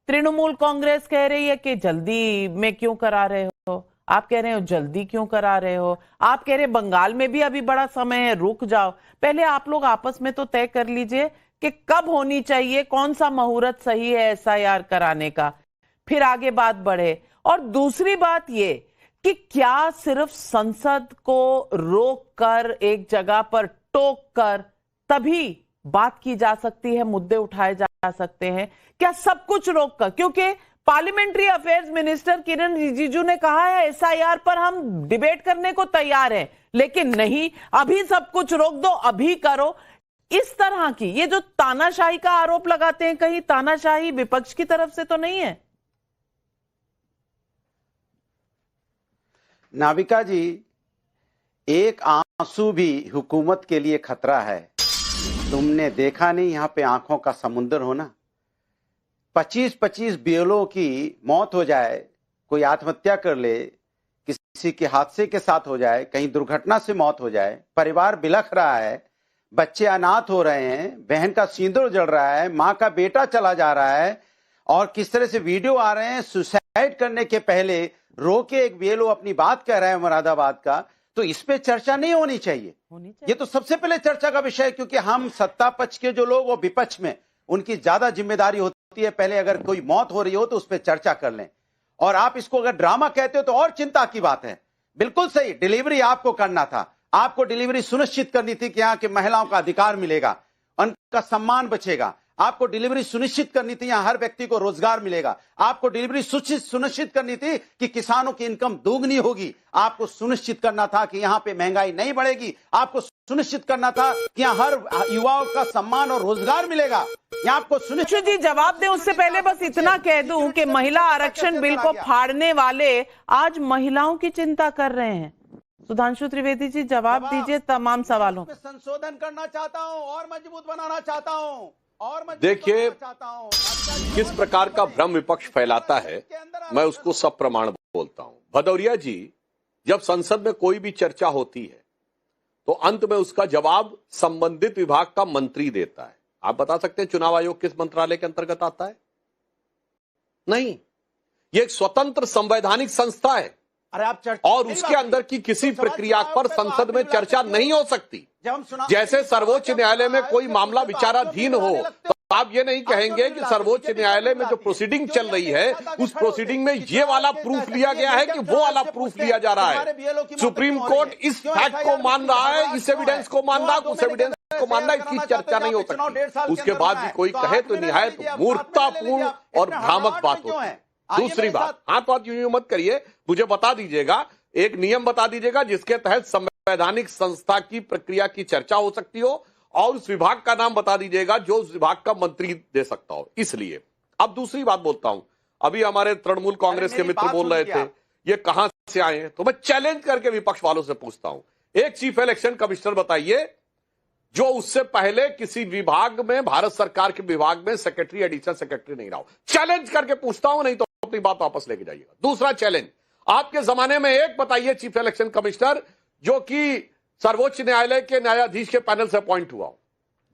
तृणमूल कांग्रेस कह रही है कि जल्दी में क्यों करा रहे हो, आप कह रहे हो जल्दी क्यों करा रहे हो, आप कह रहे बंगाल में भी अभी बड़ा समय है, रुक जाओ। पहले आप लोग आपस में तो तय कर लीजिए कि कब होनी चाहिए, कौन सा मुहूर्त सही है एसआईआर कराने का, फिर आगे बात बढ़े। और दूसरी बात ये कि क्या सिर्फ संसद को रोक कर, एक जगह पर टोक कर तभी बात की जा सकती है, मुद्दे उठाए जा सकते हैं? क्या सब कुछ रोक कर? क्योंकि पार्लियामेंट्री अफेयर्स मिनिस्टर किरण रिजिजू ने कहा है एसआईआर पर हम डिबेट करने को तैयार हैं, लेकिन नहीं, अभी सब कुछ रोक दो, अभी करो। इस तरह की ये जो तानाशाही का आरोप लगाते हैं, कहीं तानाशाही विपक्ष की तरफ से तो नहीं है? नाविका जी, एक आंसू भी हुकूमत के लिए खतरा है। तुमने देखा नहीं यहां पे आंखों का समुंदर होना? 25-25 बीएलओ की मौत हो जाए, कोई आत्महत्या कर ले, किसी के हादसे के साथ हो जाए, कहीं दुर्घटना से मौत हो जाए, परिवार बिलख रहा है, बच्चे अनाथ हो रहे हैं, बहन का सिंदूर जल रहा है, माँ का बेटा चला जा रहा है, और किस तरह से वीडियो आ रहे हैं सुसाइड करने के पहले रो के एक बीएलओ अपनी बात कह रहा है मुरादाबाद का, तो इस पे चर्चा नहीं होनी चाहिए। ये तो सबसे पहले चर्चा का विषय है, क्योंकि हम सत्ता पक्ष के जो लोग वो विपक्ष में, उनकी ज्यादा जिम्मेदारी होती है, पहले अगर कोई मौत हो रही हो तो उस पर चर्चा कर लें। और आप इसको अगर ड्रामा कहते हो तो और चिंता की बात है। बिल्कुल सही, डिलीवरी आपको करना था, आपको डिलीवरी सुनिश्चित करनी थी कि यहाँ की महिलाओं का अधिकार मिलेगा, उनका सम्मान बचेगा। आपको डिलीवरी सुनिश्चित करनी थी, यहाँ हर व्यक्ति को रोजगार मिलेगा। आपको डिलीवरी सुनिश्चित करनी थी कि किसानों की इनकम दोगुनी होगी। आपको सुनिश्चित करना था कि यहाँ पे महंगाई नहीं बढ़ेगी। आपको सुनिश्चित करना था कि यहाँ हर युवाओं का सम्मान और रोजगार मिलेगा। यहाँ आपको सुनिश्चित जी जवाब दें, उससे पहले बस इतना कह दूं कि महिला आरक्षण बिल को फाड़ने वाले आज महिलाओं की चिंता कर रहे हैं। सुधांशु त्रिवेदी जी, जवाब दीजिए तमाम सवालों। संशोधन करना चाहता हूँ और मजबूत बनाना चाहता हूँ। देखिए, किस प्रकार का भ्रम विपक्ष फैलाता है, मैं उसको सब प्रमाण बोलता हूं। भदौरिया जी, जब संसद में कोई भी चर्चा होती है तो अंत में उसका जवाब संबंधित विभाग का मंत्री देता है। आप बता सकते हैं चुनाव आयोग किस मंत्रालय के अंतर्गत आता है? नहीं, ये एक स्वतंत्र संवैधानिक संस्था है। अरे आप और उसके अंदर की किसी प्रक्रिया पर संसद में चर्चा नहीं हो सकती। जैसे सर्वोच्च न्यायालय में कोई मामला विचाराधीन हो तो आप ये नहीं कहेंगे कि सर्वोच्च न्यायालय में जो प्रोसीडिंग चल रही है उस प्रोसीडिंग में ये वाला प्रूफ लिया गया है कि वो वाला प्रूफ लिया जा रहा है। सुप्रीम कोर्ट इस फैक्ट को मान रहा है, इस एविडेंस को मान रहा है, उस एविडेंस को मान रहा है, इसकी चर्चा नहीं हो सकती। उसके बाद भी कोई कहे तो निहायत मूर्खतापूर्ण और भ्रामक बात होती है। दूसरी बात, हाथ बात यूं मत करिए, मुझे बता दीजिएगा, एक नियम बता दीजिएगा जिसके तहत संवैधानिक संस्था की प्रक्रिया की चर्चा हो सकती हो, और उस विभाग का नाम बता दीजिएगा जो उस विभाग का मंत्री दे सकता हो। इसलिए अब दूसरी बात बोलता हूं, अभी हमारे तृणमूल कांग्रेस के मित्र बोल रहे थे ये कहां से आए हैं, तो मैं चैलेंज करके विपक्ष वालों से पूछता हूं, एक चीफ इलेक्शन कमिश्नर बताइए जो उससे पहले किसी विभाग में, भारत सरकार के विभाग में सेक्रेटरी, एडिशनल सेक्रेटरी नहीं रहा हो। चैलेंज करके पूछता हूं, नहीं तो अपनी बात वापस लेके जाइएगा। दूसरा चैलेंज, आपके जमाने में एक बताइए चीफ इलेक्शन कमिश्नर जो कि सर्वोच्च न्यायालय के न्यायाधीश के पैनल से अपॉइंट हुआ हो।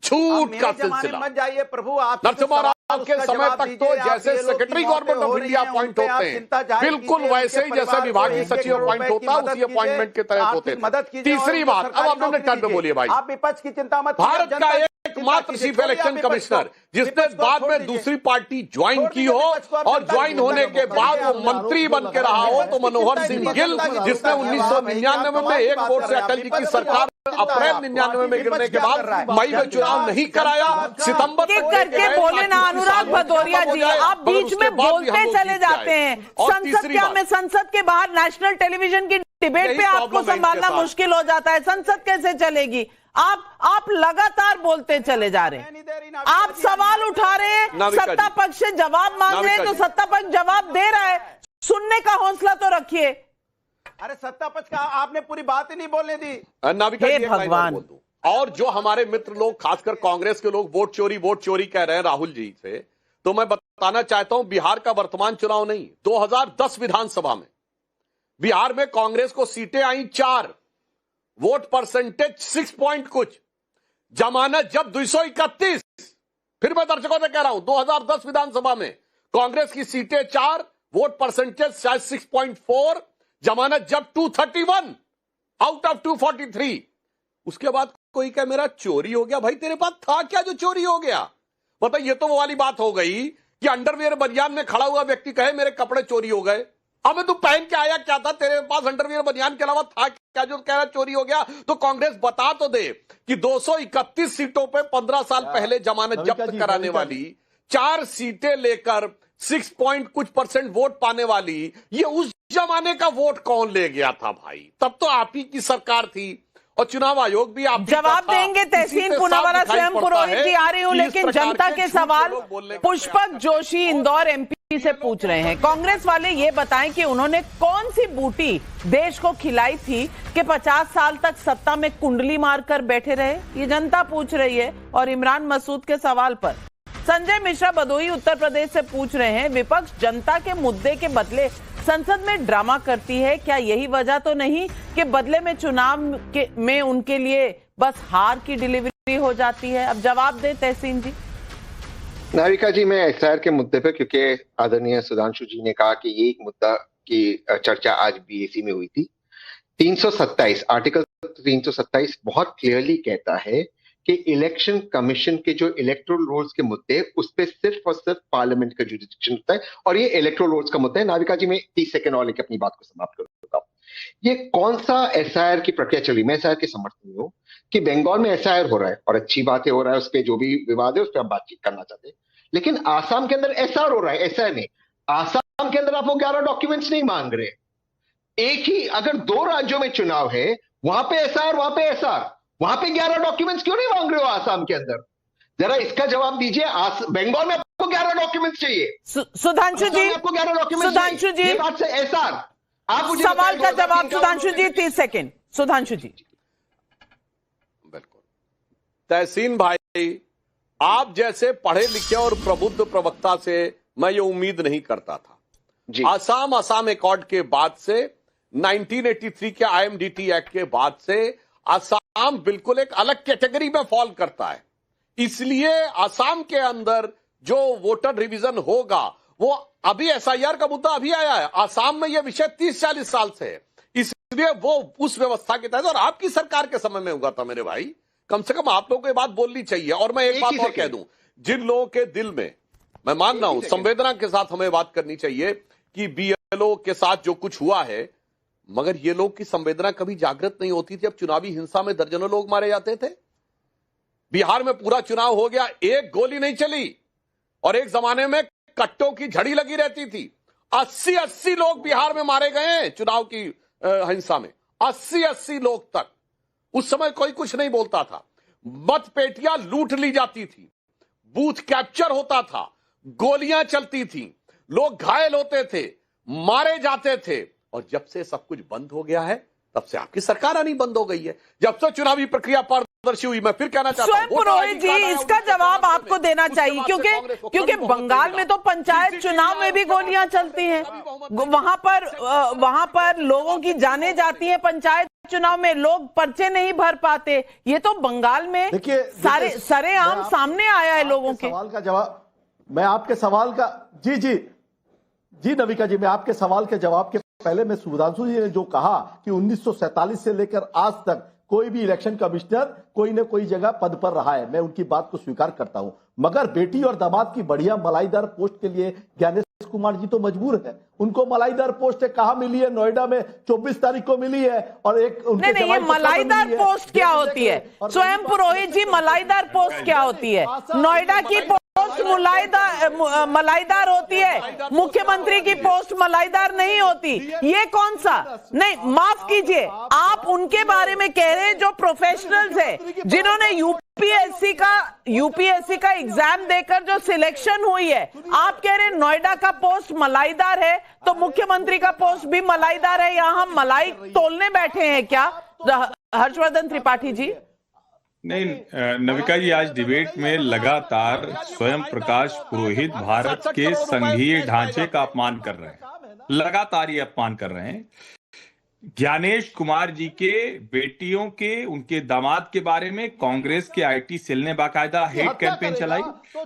झूठ का सिलसिला। मत जाइए प्रभु, आप नरसिम्हा के समय तक तो जैसे secretary government of India appoint होते हैं, बिल्कुल वैसे ही जैसे विभागीय सचिव अपॉइंट होता है, उसी अपॉइंटमेंट के तहत होते थे। तीसरी बात, अब आप अपने टर्न पे बोलिए भाई। आप विपक्ष की चिंता मत, भारत का एकमात्र चीफ इलेक्शन कमिश्नर जिसने बाद में दूसरी पार्टी ज्वाइन की हो और ज्वाइन होने के बाद वो मंत्री बन के रहा हो, तो मनोहर सिंह गिल, जिसने 1999 में एक वोट से अटल जी की सरकार अप्रैल 99 में गिरने के बाद मई में चुनाव नहीं कराया, सितंबर करके बोले ना अनुराग भदौरिया जी, आप बीच में बोलते चले जाते हैं। संसद क्या में संसद के बाहर नेशनल टेलीविजन की डिबेट पे आपको संभालना मुश्किल हो जाता है, संसद कैसे चलेगी? आप लगातार बोलते चले जा रहे हैं, आप सवाल उठा रहे हैं, सत्ता पक्ष से जवाब मांग रहे हैं, तो सत्ता पक्ष जवाब दे रहा है, सुनने का हौसला तो रखिए। अरे सत्ता पक्ष का आपने पूरी बात ही नहीं बोलने दी। नाविका जी, भगवान। और जो हमारे मित्र लोग, खासकर कांग्रेस के लोग वोट चोरी कह रहे हैं राहुल जी से, तो मैं बताना चाहता हूं बिहार का वर्तमान चुनाव नहीं, 2010 विधानसभा में बिहार में कांग्रेस को सीटें आई 4, वोट परसेंटेज 6 पॉइंट कुछ, जमानत जब 231। फिर मैं दर्शकों से कह रहा हूं 2010 विधानसभा में कांग्रेस की सीटें 4, वोट परसेंटेज शायद 6.4, जमानत जब 231 आउट ऑफ 243। उसके बाद कोई कहे मेरा चोरी हो गया। भाई तेरे पास था क्या जो चोरी हो गया? मतलब ये तो वो वाली बात हो गई कि अंडरवियर बनियान में खड़ा हुआ व्यक्ति कहे मेरे कपड़े चोरी हो गए। अब तू पहन के आया क्या था? तेरे पास अंडरवियर बनियान के अलावा था क्या जो कह रहा चोरी हो गया? तो कांग्रेस बता तो दे कि 231 सीटों पे 15 साल पहले जमानत जब्त कराने वाली, 4 सीटें लेकर 6 पॉइंट कुछ % वोट पाने वाली, ये उस जमाने का वोट कौन ले गया था भाई? तब तो आप ही की सरकार थी और चुनाव आयोग भी आप जवाब देंगे। तहसीन पुनावाला स्वयं पुरोहित जी आ रही हूं, लेकिन जनता के सवाल पुष्पक जोशी इंदौर MP से पूछ रहे हैं। कांग्रेस वाले ये बताएं कि उन्होंने कौन सी बूटी देश को खिलाई थी कि 50 साल तक सत्ता में कुंडली मारकर बैठे रहे? ये जनता पूछ रही है। और इमरान मसूद के सवाल पर संजय मिश्रा भदोही उत्तर प्रदेश से पूछ रहे हैं, विपक्ष जनता के मुद्दे के बदले संसद में ड्रामा करती है, क्या यही वजह तो नहीं कि बदले में चुनाव में उनके लिए बस हार की डिलीवरी हो जाती है? अब जवाब दें तहसीन जी। नाविका जी, मैं SIR के मुद्दे पे, क्योंकि आदरणीय सुधांशु जी ने कहा कि ये एक मुद्दा की चर्चा आज BAC में हुई थी। 327 आर्टिकल 327 बहुत क्लियरली कहता है कि इलेक्शन कमीशन के जो इलेक्टोरल रोल्स के मुद्दे, उस पर सिर्फ और सिर्फ पार्लियामेंट का जुरिडिक्शन होता है, और ये इलेक्टोरल रोल्स का मुद्दा है। नाविका जी, मैं 30 सेकंड और लेकर अपनी बात को समाप्त कर देता हूं। ये कौन सा SIR की प्रक्रिया चली? मैं SIR के समर्थन में हूं कि बंगाल में SIR हो रहा है और अच्छी बात है, हो रहा है, उस पर जो भी विवाद है उस पर हम बातचीत करना चाहते हैं। लेकिन आसाम के अंदर SR हो रहा है, SIR नहीं। आसाम के अंदर आप वो 11 डॉक्यूमेंट्स नहीं मांग रहे। एक ही, अगर 2 राज्यों में चुनाव है, वहां पे SR, वहां पे SR, वहां पे 11 डॉक्यूमेंट्स क्यों नहीं मांग रहे हो आसाम के अंदर? जरा इसका जवाब दीजिए। बंगाल में आपको 11 डॉक्यूमेंट्स चाहिए, सुधांशु जी, आपको 11 डॉक्यूमेंट्स सुधांशु जी, बात से SR। आप सवाल का जवाब सुधांशु जी, 30 सेकंड। सुधांशु जी। बिल्कुल तहसीन भाई, आप जैसे पढ़े लिखे और प्रबुद्ध प्रवक्ता से मैं ये उम्मीद नहीं करता था। असम अकॉर्ड के बाद से 1983 के IMDT एक्ट के बाद से असम बिल्कुल एक अलग कैटेगरी में फॉल करता है। इसलिए असम के अंदर जो वोटर रिवीजन होगा, वो अभी SIR का मुद्दा अभी आया है। असम में यह विषय 30-40 साल से है, इसलिए वो उस व्यवस्था के तहत, और आपकी सरकार के समय में हुआ था मेरे भाई। कम से कम आप लोगों को ये बात बोलनी चाहिए। और मैं एक बात और कह दूं, जिन लोगों के दिल में, मैं मान रहा हूं, संवेदना के साथ हमें बात करनी चाहिए कि BLO के साथ जो कुछ हुआ है, मगर ये लोग की संवेदना कभी जागृत नहीं होती थी। अब चुनावी हिंसा में दर्जनों लोग मारे जाते थे। बिहार में पूरा चुनाव हो गया, एक गोली नहीं चली, और एक जमाने में कट्टों की झड़ी लगी रहती थी। 80 लोग बिहार में मारे गए हैं चुनाव की हिंसा में, 80 लोग तक। उस समय कोई कुछ नहीं बोलता था। मतपेटियां लूट ली जाती थी, बूथ कैप्चर होता था, गोलियां चलती थी, लोग घायल होते थे, मारे जाते थे। और जब से सब कुछ बंद हो गया है, तब से आपकी सरकार आनी बंद हो गई है। जब से चुनावी प्रक्रिया पारदर्शी हुई, मैं फिर कहना चाहता हूं, पुरोहित जी, इसका जवाब आपको देना चाहिए, क्योंकि बंगाल में तो पंचायत चुनाव में भी गोलियां चलती हैं, वहां पर लोगों की जानें जाती हैं। पंचायत चुनाव में लोग पर्चे नहीं भर पाते। ये तो बंगाल में सरेआम सामने आया है लोगों के। सवाल का जवाब मैं आपके सवाल का जी नविका जी, मैं आपके सवाल के जवाब के पहले मैं सुधांशु जी ने जो कहा कि 1947 से लेकर आज तक कोई भी इलेक्शन कमिश्नर कोई न कोई जगह पद पर रहा है, मैं उनकी बात को स्वीकार करता हूं, मगर बेटी और दामाद की बढ़िया मलाईदार पोस्ट के लिए ज्ञानेश कुमार जी तो मजबूर है। उनको मलाईदार पोस्ट कहाँ मिली है? नोएडा में 24 तारीख को मिली है। और एक नहीं, ये मलाईदार पोस्ट क्या होती है? स्वयं पुरोहित जी, मलाईदार पोस्ट क्या होती है? नोएडा की पोस्ट मलाईदार होती है, मुख्यमंत्री की पोस्ट मलाईदार नहीं होती। ये कौन सा? नहीं, माफ कीजिए, आप उनके बारे में कह रहे हैं जो प्रोफेशनल्स है, जिन्होंने यूपीएससी का एग्जाम देकर जो सिलेक्शन हुई है। आप कह रहे हैं नोएडा का पोस्ट मलाईदार है, तो मुख्यमंत्री का पोस्ट भी मलाईदार है। यहां हम मलाई तोलने बैठे हैं क्या, हर्षवर्धन त्रिपाठी जी? नहीं नविका जी, आज डिबेट में लगातार स्वयं प्रकाश पुरोहित भारत के संघीय ढांचे का अपमान कर रहे हैं, लगातार ये अपमान कर रहे हैं। ज्ञानेश कुमार जी के बेटियों के, उनके दामाद के बारे में कांग्रेस के आईटी सेल ने बाकायदा हेट कैंपेन चलाई।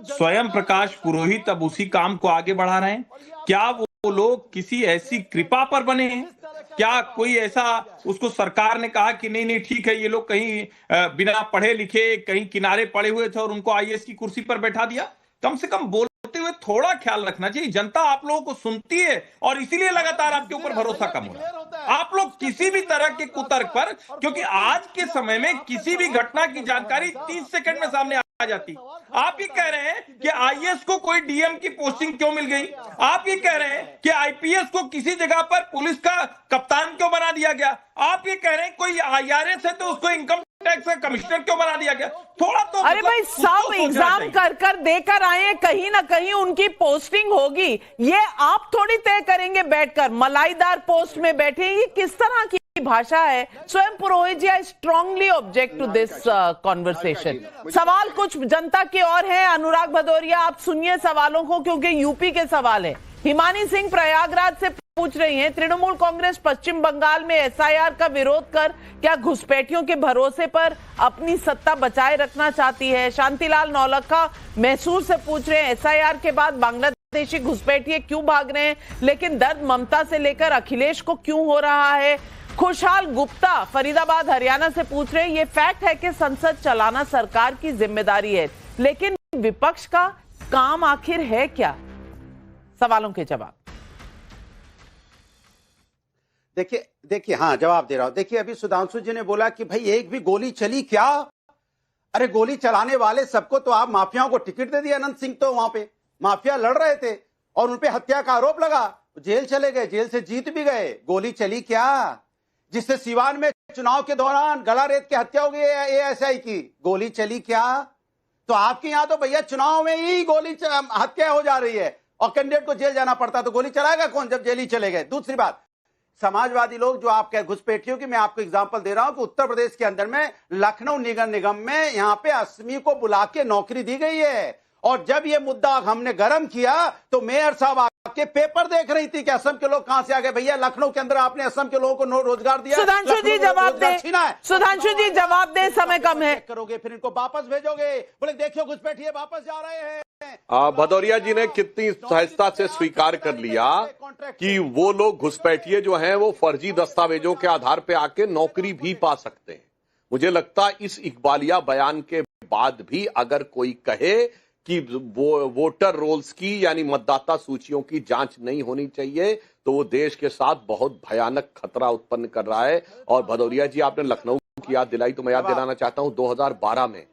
स्वयं प्रकाश पुरोहित अब उसी काम को आगे बढ़ा रहे हैं। क्या वो लोग किसी ऐसी कृपा पर बने हैं? क्या कोई ऐसा उसको सरकार ने कहा कि नहीं ठीक है, ये लोग कहीं बिना पढ़े लिखे कहीं किनारे पड़े हुए थे और उनको आईएएस की कुर्सी पर बैठा दिया? कम से कम बोलते हुए थोड़ा ख्याल रखना चाहिए। जनता आप लोगों को सुनती है और इसीलिए लगातार आपके ऊपर भरोसा कम हो रहा है। आप लोग किसी भी तरह के कुतर्क पर, क्योंकि आज के समय में किसी भी घटना की जानकारी 30 सेकंड में सामने आ जाती। आप ये कह रहे हैं कि आईएएस को कोई डीएम की पोस्टिंग क्यों मिल गई? आप ये कह रहे हैं कि आईपीएस को किसी जगह पर पुलिस का कप्तान क्यों बना दिया गया? आप ये कह रहे हैं कोई आईआरएस है तो उसको इनकम टैक्स का कमिश्नर क्यों बना दिया गया? थोड़ा तो अरे भाई, सब एग्जाम कर देकर आए हैं, कहीं ना कहीं उनकी पोस्टिंग होगी। ये आप थोड़ी तय करेंगे बैठकर। मलाईदार पोस्ट में बैठे, ये किस तरह की भाषा है? Swayam Purohit ji, I strongly object to this conversation. सवाल कुछ जनता के और है। अनुराग भदौरिया, आप सुनिए सवालों को, क्योंकि यूपी के सवाल है। हिमानी सिंह प्रयागराज से पूछ रही हैं, तृणमूल कांग्रेस पश्चिम बंगाल में एसआईआर का विरोध कर क्या घुसपैठियों के भरोसे पर अपनी सत्ता बचाए रखना चाहती है? शांतिलाल नौलखा मैसूर से पूछ रहे हैं, एसआईआर के बाद बांग्लादेशी घुसपैठिए क्यों भाग रहे हैं, लेकिन दर्द ममता से लेकर अखिलेश को क्यों हो रहा है? खुशहाल गुप्ता फरीदाबाद हरियाणा से पूछ रहे हैं, ये फैक्ट है कि संसद चलाना सरकार की जिम्मेदारी है, लेकिन विपक्ष का काम आखिर है क्या? सवालों के जवाब देखिए हाँ, जवाब दे रहा हूं। देखिए, अभी सुधांशु जी ने बोला कि भाई एक भी गोली चली क्या? अरे गोली चलाने वाले सबको तो आप माफियाओं को टिकट दे दिया। अनंत सिंह तो वहां पे माफिया लड़ रहे थे और उनपे हत्या का आरोप लगा, जेल चले गए, जेल से जीत भी गए। गोली चली क्या? जिससे सिवान में चुनाव के दौरान गला रेत की हत्या हो गई एएसआई की, गोली चली क्या? तो आपके यहां तो भैया चुनाव में ही गोली हत्या हो जा रही है और कैंडिडेट को जेल जाना पड़ता, तो गोली चलाएगा कौन जब जेल ही चले गए? दूसरी बात, समाजवादी लोग जो आप कह घुसपैठियों की, मैं आपको एग्जांपल दे रहा हूं कि उत्तर प्रदेश के अंदर में लखनऊ नगर निगम में यहां पे असमी को बुला के नौकरी दी गई है। और जब ये मुद्दा हमने गर्म किया तो मेयर साहब आके पेपर देख रही थी कि असम के लोग कहां से आ गए। भैया, लखनऊ के अंदर आपने असम के लोगों को रोजगार दिया। सुधांशु जी जवाब दे, सुधांशु जी जवाब दे, समय कम है। करोगे फिर इनको वापस भेजोगे, बोले देखियो घुसपैठिए वापस जा रहे हैं। भदौरिया जी ने कितनी सहजता से स्वीकार कर लिया कि वो लोग घुसपैठिए जो हैं वो फर्जी दस्तावेजों के आधार पे आके नौकरी भी पा सकते हैं। मुझे लगता है इस इकबालिया बयान के बाद भी अगर कोई कहे कि वोटर रोल्स की यानी मतदाता सूचियों की जांच नहीं होनी चाहिए तो वो देश के साथ बहुत भयानक खतरा उत्पन्न कर रहा है। और भदौरिया जी, आपने लखनऊ की याद दिलाई तो मैं याद दिलाना चाहता हूं 2012 में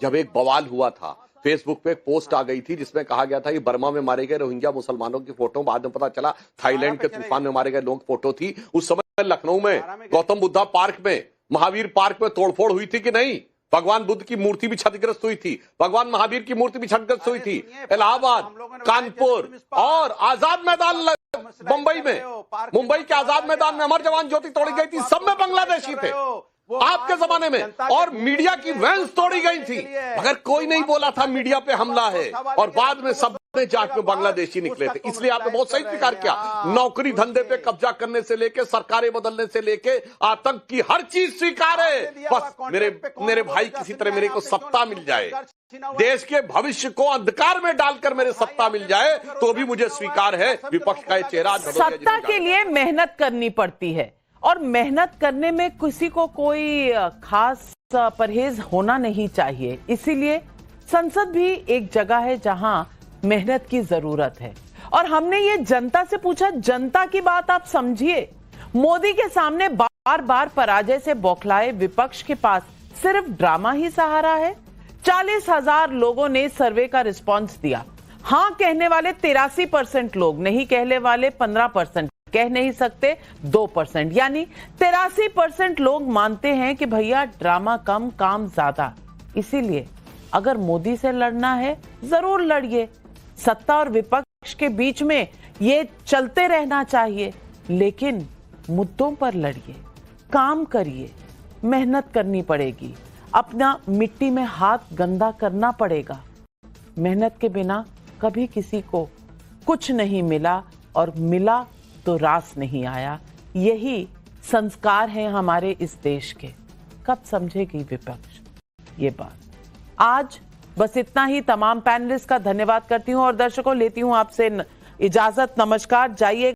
जब एक बवाल हुआ था, फेसबुक पे एक पोस्ट आ गई थी जिसमें कहा गया था कि बर्मा में मारे गए रोहिंग्या मुसलमानों की फोटो, बाद में पता चला थाईलैंड के तूफान में मारे गए लोगों की फोटो थी। उस समय लखनऊ में गौतम बुद्धा पार्क में, महावीर पार्क में तोड़फोड़ हुई थी कि नहीं? भगवान बुद्ध की मूर्ति भी क्षतिग्रस्त हुई थी, भगवान महावीर की मूर्ति भी क्षतिग्रस्त हुई थी। इलाहाबाद, कानपुर और आजाद मैदान मुंबई में, मुंबई के आजाद मैदान में अमर जवान ज्योति तोड़ी गई थी, सब में बांग्लादेशी थे आपके जमाने में, और मीडिया की वैन्स तोड़ी गई थी, मगर कोई नहीं बोला था मीडिया पे हमला है। और बाद में सब अपने जांच में बांग्लादेशी निकले थे, इसलिए आपने बहुत सही स्वीकार किया। नौकरी धंधे पे कब्जा करने से लेके सरकारें बदलने से लेके आतंक की हर चीज स्वीकार है। बस मेरे भाई किसी तरह मेरे को सत्ता मिल जाए, देश के भविष्य को अंधकार में डालकर मेरे सत्ता मिल जाए तो भी मुझे स्वीकार है। विपक्ष का ये चेहरा सत्ता के लिए मेहनत करनी पड़ती है और मेहनत करने में किसी को कोई खास परहेज होना नहीं चाहिए। इसीलिए संसद भी एक जगह है जहां मेहनत की जरूरत है। और हमने ये जनता से पूछा, जनता की बात आप समझिए। मोदी के सामने बार बार पराजय से बौखलाए विपक्ष के पास सिर्फ ड्रामा ही सहारा है। 40,000 लोगों ने सर्वे का रिस्पांस दिया। हां कहने वाले 83% लोग, नहीं कहने वाले 15%, कह नहीं सकते 2%, यानी 83% लोग मानते हैं कि भैया ड्रामा कम काम ज्यादा। इसीलिए अगर मोदी से लड़ना है जरूर लड़िए। सत्ता और विपक्ष के बीच में ये चलते रहना चाहिए, लेकिन मुद्दों पर लड़िए, काम करिए, मेहनत करनी पड़ेगी, अपना मिट्टी में हाथ गंदा करना पड़ेगा। मेहनत के बिना कभी किसी को कुछ नहीं मिला और मिला तो रास नहीं आया। यही संस्कार हैं हमारे इस देश के। कब समझेगी विपक्ष ये बात? आज बस इतना ही। तमाम पैनलिस्ट का धन्यवाद करती हूं और दर्शकों लेती हूं आपसे इजाजत। नमस्कार। जाइए